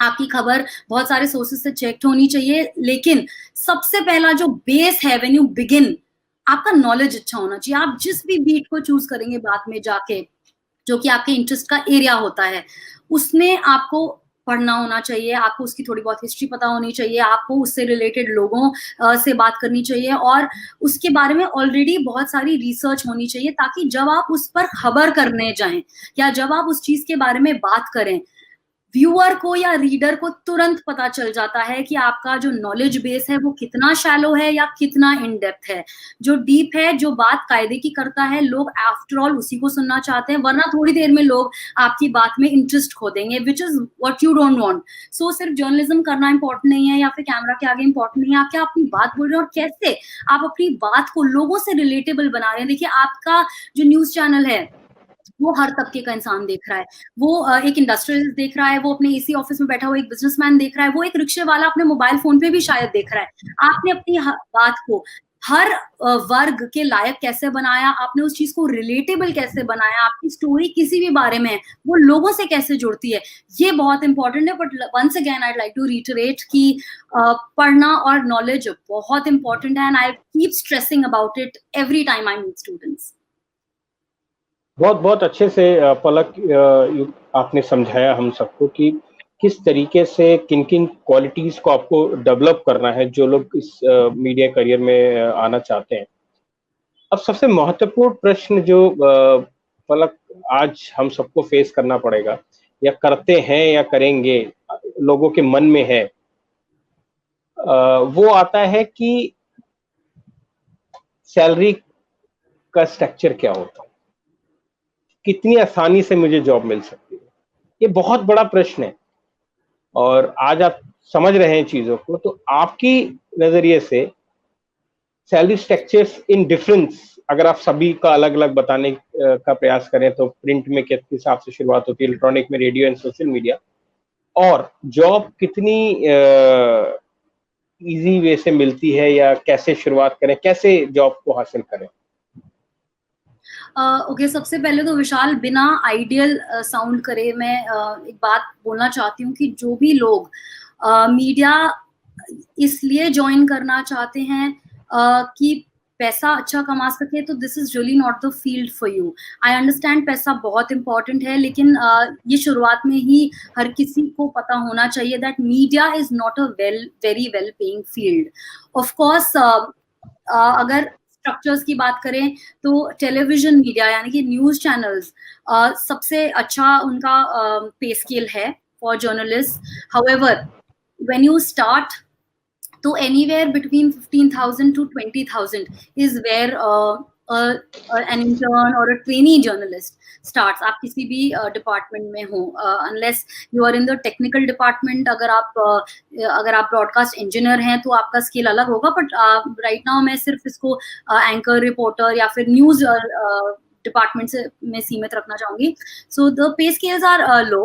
आपकी खबर बहुत सारे सोर्सेस से चेक होनी चाहिए, लेकिन सबसे पहला जो बेस है व्हेन यू बिगिन, आपका नॉलेज अच्छा होना चाहिए. आप जिस भी बीट को चूज करेंगे बाद में जाके, जो कि आपके इंटरेस्ट का एरिया होता है, उसमें आपको पढ़ना होना चाहिए, आपको उसकी थोड़ी बहुत हिस्ट्री पता होनी चाहिए, आपको उससे रिलेटेड लोगों से बात करनी चाहिए और उसके बारे में ऑलरेडी बहुत सारी रिसर्च होनी चाहिए, ताकि जब आप उस पर खबर करने जाएं या जब आप उस चीज के बारे में बात करें, व्यूअर को या रीडर को तुरंत पता चल जाता है कि आपका जो नॉलेज बेस है वो कितना शैलो है या कितना इन डेप्थ है. जो डीप है, जो बात कायदे की करता है, लोग आफ्टर ऑल उसी को सुनना चाहते हैं, वरना थोड़ी देर में लोग आपकी बात में इंटरेस्ट खो देंगे, which is what you don't want. So सिर्फ जर्नलिज्म करना इंपॉर्टेंट नहीं है या फिर कैमरा के आगे इंपॉर्टेंट नहीं है, आप क्या अपनी बात बोल रहे हैं और कैसे आप अपनी बात को लोगों से रिलेटेबल बना रहे हैं. देखिए, आपका जो न्यूज चैनल है वो हर तबके का इंसान देख रहा है. वो एक इंडस्ट्रियलिस्ट देख रहा है, वो अपने एसी ऑफिस में बैठा हुआ एक बिजनेसमैन देख रहा है, वो एक रिक्शे वाला अपने मोबाइल फोन पे भी शायद देख रहा है. आपने अपनी बात को हर वर्ग के लायक कैसे बनाया, आपने उस चीज को रिलेटेबल कैसे बनाया, आपकी स्टोरी किसी भी बारे में है वो लोगों से कैसे जुड़ती है, ये बहुत इंपॉर्टेंट है. But once again I like to reiterate कि पढ़ना और नॉलेज बहुत इंपॉर्टेंट है, and I keep stressing about it every time I meet students. बहुत बहुत अच्छे से पलक आपने समझाया हम सबको कि किस तरीके से किन किन क्वालिटीज को आपको डेवलप करना है जो लोग इस मीडिया करियर में आना चाहते हैं. अब सबसे महत्वपूर्ण प्रश्न जो पलक आज हम सबको फेस करना पड़ेगा या करते हैं या करेंगे, लोगों के मन में है, वो आता है कि सैलरी का स्ट्रक्चर क्या होता है, कितनी आसानी से मुझे जॉब मिल सकती है. ये बहुत बड़ा प्रश्न है और आज आप समझ रहे हैं चीजों को. तो आपकी नजरिए से सैलरी स्ट्रक्चर्स इन डिफरेंस, अगर आप सभी का अलग अलग बताने का प्रयास करें, तो प्रिंट में किस हिसाब से शुरुआत होती है, इलेक्ट्रॉनिक में, रेडियो एंड सोशल मीडिया, और जॉब कितनी इजी वे से मिलती है या कैसे शुरुआत करें, कैसे जॉब को हासिल करें. ओके, सबसे पहले तो विशाल, बिना आइडियल साउंड करे मैं एक बात बोलना चाहती हूँ कि जो भी लोग मीडिया इसलिए ज्वाइन करना चाहते हैं कि पैसा अच्छा कमा सके, तो this is really not the field for you. I understand पैसा बहुत इंपॉर्टेंट है, लेकिन ये शुरुआत में ही हर किसी को पता होना चाहिए that media is not a very well paying field. Of course अगर स्ट्रक्चर्स की बात करें तो टेलीविजन मीडिया यानी कि न्यूज चैनल्स सबसे अच्छा उनका पे स्केल है for journalist. However when you start, तो anywhere between 15,000 to 20,000 is where an intern or a trainee journalist starts. आप किसी भी डिपार्टमेंट में हो, unless you are in the technical department. अगर आप ब्रॉडकास्ट इंजीनियर हैं तो आपका स्किल अलग होगा, बट राइट नाउ मैं सिर्फ इसको एंकर, रिपोर्टर या फिर न्यूज डिपार्टमेंट से मैं सीमित रखना चाहूंगी. So the pay scales are low,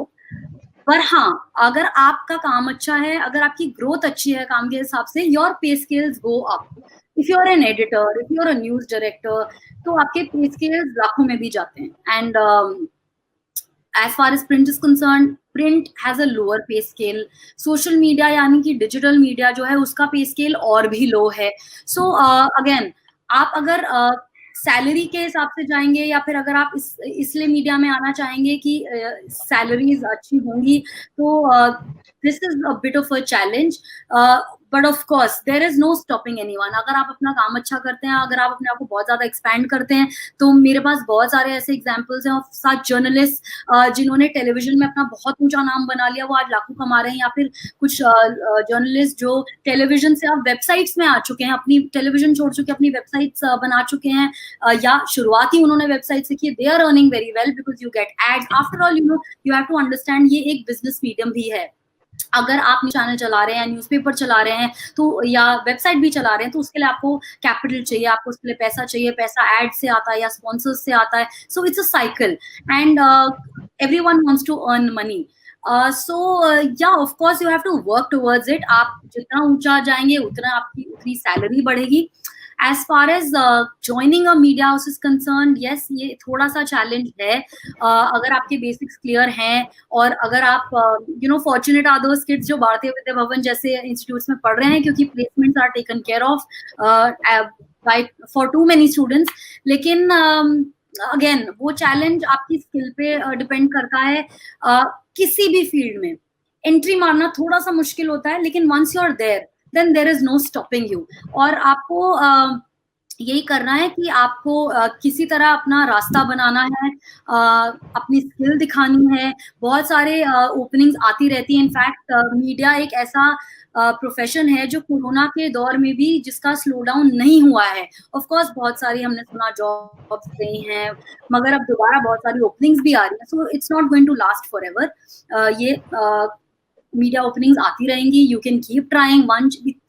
पर हाँ, अगर आपका काम अच्छा है, अगर आपकी ग्रोथ अच्छी है काम के हिसाब से, your pay scales go up. If you are an editor, if you are a news director, तो आपके पे स्केल्स लाखों में भी जाते हैं. And as far as print is concern, print has a lower pay scale. Social media यानी कि digital media जो है उसका पे स्केल और भी लो है. सो अगेन, आप अगर सैलरी के हिसाब से जाएंगे या फिर अगर आप इसलिए मीडिया में आना चाहेंगे कि सैलरीज अच्छी होंगी, तो this is a bit of a challenge. But of course there is no stopping anyone. अगर आप अपना काम अच्छा करते हैं, अगर आप अपने आप को बहुत ज्यादा एक्सपैंड करते हैं, तो मेरे पास बहुत सारे ऐसे एग्जांपल्स हैं ऑफ सच जर्नलिस्ट जिन्होंने टेलीविजन में अपना बहुत ऊंचा नाम बना लिया, वो आज लाखों कमा रहे हैं। या फिर कुछ जर्नलिस्ट जो टेलीविजन से अब वेबसाइट्स में आ चुके हैं, अपनी टेलीविजन छोड़ चुके अपनी वेबसाइट्स बना चुके हैं, या शुरुआत ही उन्होंने वेबसाइट से की। They are earning very well because you get ads. After all you have to understand ये एक बिजनेस मीडियम भी है। अगर आप चैनल चला रहे हैं, न्यूज़पेपर चला रहे हैं, तो या वेबसाइट भी चला रहे हैं, तो उसके लिए आपको कैपिटल चाहिए, आपको उसके लिए पैसा चाहिए। पैसा एड से आता है या स्पॉन्सर्स से आता है। So it's a cycle and everyone wants to earn money. So yeah of course you have to work towards it. आप जितना ऊंचा जाएंगे उतना आपकी उतनी सैलरी बढ़ेगी। As far as joining a media house is concerned, yes, ये थोड़ा सा चैलेंज है। अगर आपके बेसिक्स क्लियर हैं और अगर आप फॉर्चुनेट आर दोस किड्स जो भारतीय विद्या भवन जैसे इंस्टीट्यूट्स में पढ़ रहे हैं, क्योंकि placements are taken care of for too many students. लेकिन अगेन वो चैलेंज आपकी स्किल पे डिपेंड करता है। किसी भी फील्ड में एंट्री मारना थोड़ा सा मुश्किल होता है, लेकिन once you are there then there is no stopping you। और आपको यही करना है कि आपको किसी तरह अपना रास्ता बनाना है, अपनी स्किल दिखानी है। बहुत सारे ओपनिंग्स आती रहती हैं। इनफैक्ट मीडिया एक ऐसा प्रोफेशन है जो कोरोना के दौर में भी जिसका स्लो डाउन नहीं हुआ है। ऑफ कोर्स बहुत सारी हमने सुना जॉब्स गई हैं, मगर अब दोबारा बहुत सारी ओपनिंग्स भी आ रही हैं। So it's not going to last forever. ये मीडिया ओपनिंग्स आती रहेंगी। You can keep trying.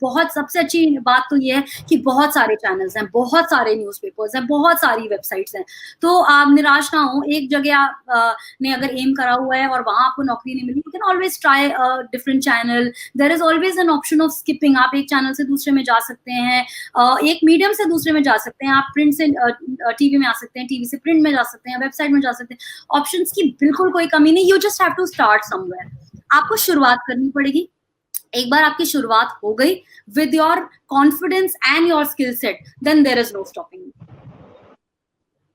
बहुत सबसे अच्छी बात तो ये है कि बहुत सारे चैनल्स हैं, बहुत सारे न्यूज़पेपर्स हैं, बहुत सारी वेबसाइट्स हैं। तो आप निराश ना हो। एक जगह आप ने अगर एम करा हुआ है और वहां आपको नौकरी नहीं मिली, you can always try different channel. There is always an option of skipping. आप एक चैनल से दूसरे में जा सकते हैं, एक मीडियम से दूसरे में जा सकते हैं, आप प्रिंट से टीवी में आ सकते हैं, टीवी से प्रिंट में जा सकते हैं, वेबसाइट में जा सकते हैं। ऑप्शंस की बिल्कुल कोई कमी नहीं। You just have to start somewhere. आपको शुरुआत करनी पड़ेगी। एक बार आपकी शुरुआत हो गई with your confidence and your skill set, then there is no stopping.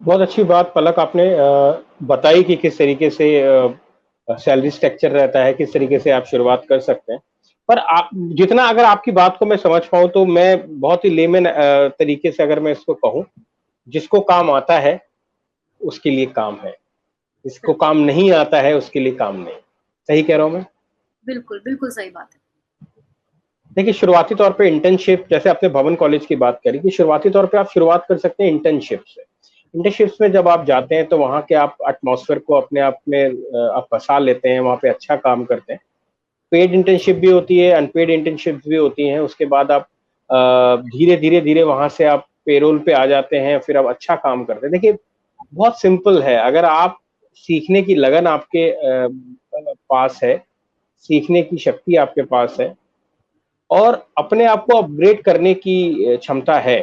बहुत अच्छी बात पलक आपने बताई कि किस तरीके से सैलरी स्ट्रक्चर रहता है, किस तरीके से आप शुरुआत कर सकते हैं। पर आप जितना अगर आपकी बात को मैं समझ पाऊं, तो मैं बहुत ही लेमन तरीके से अगर मैं इसको कहूं, जिसको काम आता है उसके लिए काम है, जिसको काम नहीं आता है उसके लिए काम नहीं। सही कह रहा हूं मैं? बिल्कुल बिल्कुल सही बात है। देखिए, शुरुआती तौर पे इंटर्नशिप, जैसे आपने भवन कॉलेज की बात करी कि शुरुआती तौर पे आप शुरुआत कर सकते हैं इंटर्नशिप से। इंटर्नशिप्स में जब आप जाते हैं तो वहाँ के आप एटमॉस्फेयर को अपने आप में आप बसा लेते हैं, वहाँ पे अच्छा काम करते हैं। पेड इंटर्नशिप भी होती है, अनपेड इंटर्नशिप भी होती हैं। उसके बाद आप धीरे धीरे वहाँ से आप पेरोल पे आ जाते हैं, फिर आप अच्छा काम करते हैं। देखिए, बहुत सिंपल है। अगर आप सीखने की लगन आपके पास है, सीखने की शक्ति आपके पास है और अपने आप को अपग्रेड करने की क्षमता है,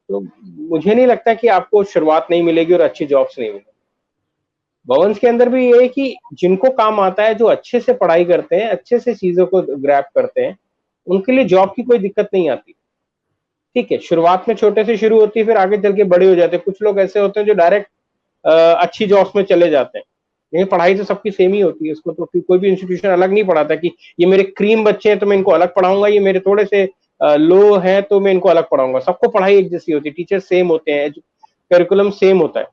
तो मुझे नहीं लगता कि आपको शुरुआत नहीं मिलेगी और अच्छी जॉब्स नहीं मिलेगी। भवन्स के अंदर भी ये है कि जिनको काम आता है, जो अच्छे से पढ़ाई करते हैं, अच्छे से चीजों को ग्रैब करते हैं, उनके लिए जॉब की कोई दिक्कत नहीं आती। ठीक है, शुरुआत में छोटे से शुरू होती है, फिर आगे चल के बड़े हो जाते हैं। कुछ लोग ऐसे होते हैं जो डायरेक्ट अच्छी जॉब्स में चले जाते हैं। लेकिन पढ़ाई तो सबकी सेम ही होती है, उसको तो कोई भी इंस्टीट्यूशन अलग नहीं पढ़ाता कि ये मेरे क्रीम बच्चे हैं तो मैं इनको अलग पढ़ाऊंगा, ये मेरे थोड़े से लो हैं तो मैं इनको अलग पढ़ाऊंगा। सबको पढ़ाई एक जैसी होती है, टीचर सेम होते हैं, करिकुलम सेम होता है।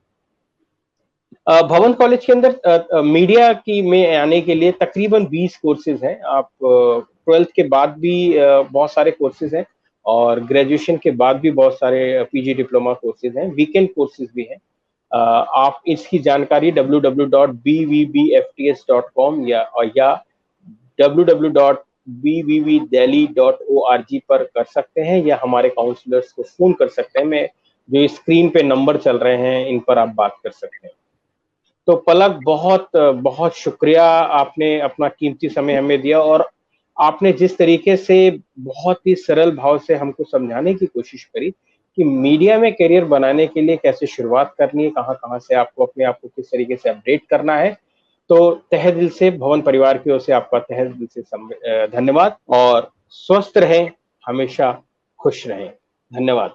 भवन कॉलेज के अंदर मीडिया की में आने के लिए तकरीबन 20 कोर्सेज हैं। आप 12th के बाद भी बहुत सारे कोर्सेज हैं और ग्रेजुएशन के बाद भी बहुत सारे पीजी डिप्लोमा कोर्सेज हैं, वीकेंड कोर्सेज भी हैं। आप इसकी जानकारी www.bvbfts.com या www.bvbdelhi.org पर कर सकते हैं, या हमारे काउंसलर्स को फोन कर सकते हैं। मैं जो स्क्रीन पे नंबर चल रहे हैं इन पर आप बात कर सकते हैं। तो पलक, बहुत बहुत शुक्रिया, आपने अपना कीमती समय हमें दिया और आपने जिस तरीके से बहुत ही सरल भाव से हमको समझाने की कोशिश करी कि मीडिया में करियर बनाने के लिए कैसे शुरुआत करनी है, कहाँ से आपको अपने आप को किस तरीके से अपडेट करना है। तो तहे दिल से भवन परिवार की ओर से आपका तहे दिल से धन्यवाद और स्वस्थ रहें, हमेशा खुश रहें। धन्यवाद।